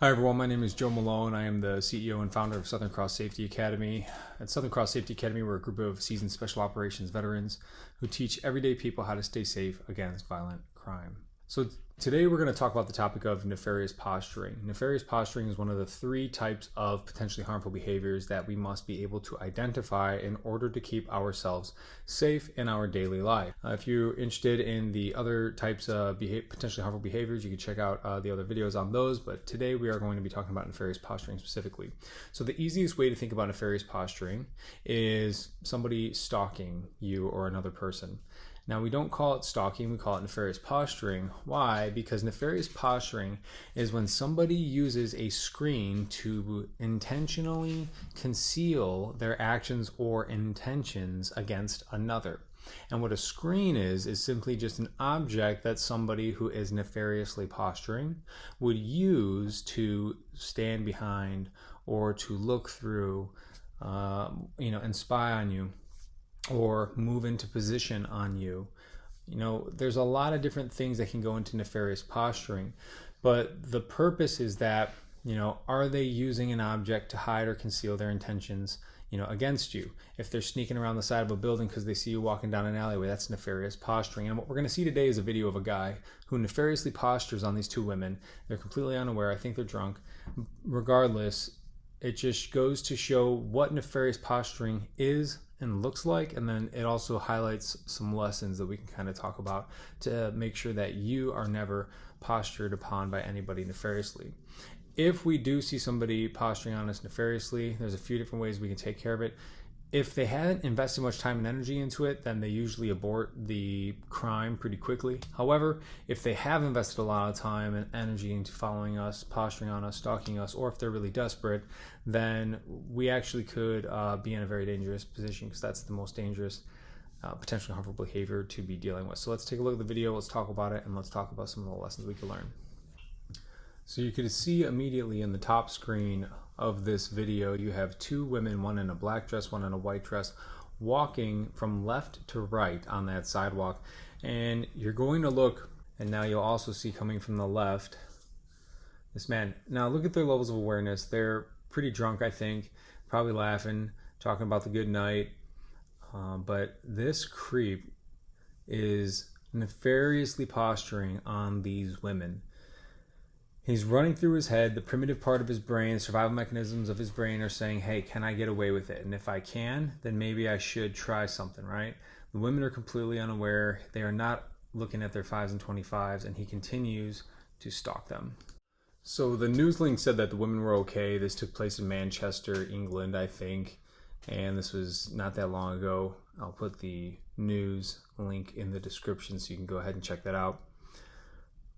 Hi everyone, my name is Joe Malone. I am the CEO and founder of Southern Cross Safety Academy. At Southern Cross Safety Academy, we're a group of seasoned special operations veterans who teach everyday people how to stay safe against violent crime. So today we're going to talk about the topic of nefarious posturing. Nefarious posturing is one of the three types of potentially harmful behaviors that we must be able to identify in order to keep ourselves safe in our daily life. If you're interested in the other types of potentially harmful behaviors, you can check out the other videos on those, but today we are going to be talking about nefarious posturing specifically. So the easiest way to think about nefarious posturing is somebody stalking you or another person. Now, we don't call it stalking, we call it nefarious posturing. Why? Because nefarious posturing is when somebody uses a screen to intentionally conceal their actions or intentions against another. And what a screen is simply just an object that somebody who is nefariously posturing would use to stand behind or to look through, and spy on you, or move into position on you. There's a lot of different things that can go into nefarious posturing, but the purpose is that, are they using an object to hide or conceal their intentions, against you? If they're sneaking around the side of a building because they see you walking down an alleyway, that's nefarious posturing. And what we're going to see today is a video of a guy who nefariously postures on these two women. They're completely unaware. I think they're drunk. Regardless, it just goes to show what nefarious posturing is and looks like, and then it also highlights some lessons that we can kind of talk about to make sure that you are never postured upon by anybody nefariously. If we do see somebody posturing on us nefariously, there's a few different ways we can take care of it. If they haven't invested much time and energy into it, then they usually abort the crime pretty quickly. However, if they have invested a lot of time and energy into following us, posturing on us, stalking us, or if they're really desperate, then we actually could be in a very dangerous position, because that's the most dangerous, potentially harmful behavior to be dealing with. So let's take a look at the video, let's talk about it, and let's talk about some of the lessons we can learn. So you can see immediately in the top screen of this video, you have two women, one in a black dress, one in a white dress, walking from left to right on that sidewalk. And you're going to look, and now you'll also see coming from the left, this man. Now look at their levels of awareness. They're pretty drunk, I think, probably laughing, talking about the good night. But this creep is nefariously posturing on these women. He's running through his head, the primitive part of his brain, survival mechanisms of his brain are saying, hey, can I get away with it? And if I can, then maybe I should try something, right? The women are completely unaware. They are not looking at their 5s and 25s, and he continues to stalk them. So the news link said that the women were okay. This took place in Manchester, England, I think. And this was not that long ago. I'll put the news link in the description so you can go ahead and check that out.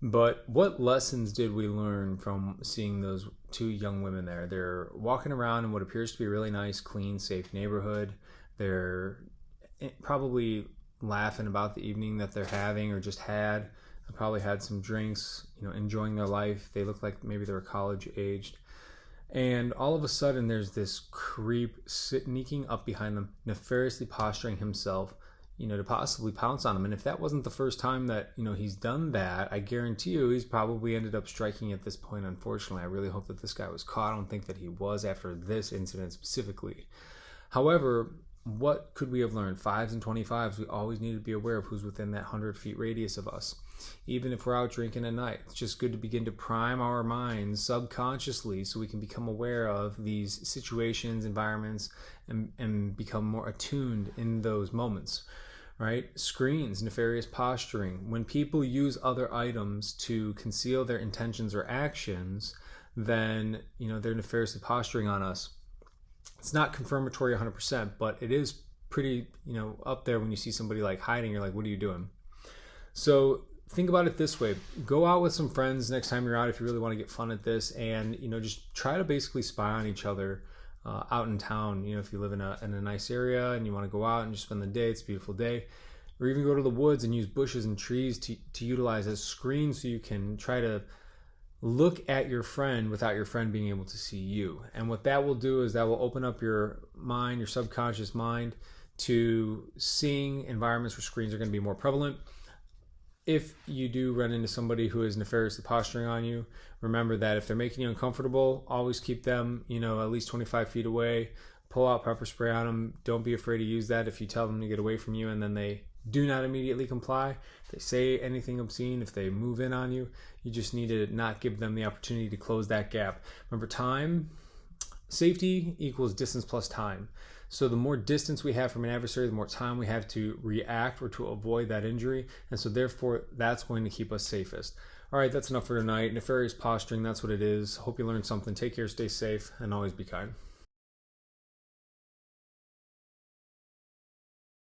But what lessons did we learn from seeing those two young women there? They're walking around in what appears to be a really nice, clean, safe neighborhood. They're probably laughing about the evening that they're having or just had. They probably had some drinks, enjoying their life. They look like maybe they're college aged. And all of a sudden there's this creep sneaking up behind them, nefariously posturing himself, to possibly pounce on him. And if that wasn't the first time that, he's done that, I guarantee you he's probably ended up striking at this point, unfortunately. I really hope that this guy was caught. I don't think that he was after this incident specifically. However, what could we have learned? 5s and 25s, we always need to be aware of who's within that 100 feet radius of us. Even if we're out drinking at night, it's just good to begin to prime our minds subconsciously so we can become aware of these situations, environments, and become more attuned in those moments. Right? Screens, nefarious posturing. When people use other items to conceal their intentions or actions, then, they're nefariously posturing on us. It's not confirmatory 100%, but it is pretty, up there when you see somebody like hiding, you're like, what are you doing? So think about it this way. Go out with some friends next time you're out if you really want to get fun at this, and, just try to basically spy on each other out in town. If you live in a nice area and you want to go out and just spend the day, it's a beautiful day, or even go to the woods and use bushes and trees to utilize as screens so you can try to look at your friend without your friend being able to see you. And what that will do is that will open up your mind, your subconscious mind, to seeing environments where screens are going to be more prevalent. if you do run into somebody who is nefariously posturing on you, remember that if they're making you uncomfortable, always keep them, at least 25 feet away. Pull out pepper spray on them. Don't be afraid to use that if you tell them to get away from you and then they do not immediately comply. If they say anything obscene, if they move in on you, you just need to not give them the opportunity to close that gap. Remember, safety equals distance plus time. So the more distance we have from an adversary, the more time we have to react or to avoid that injury. And so therefore, that's going to keep us safest. All right, that's enough for tonight. Nefarious posturing, that's what it is. Hope you learned something. Take care, stay safe, and always be kind.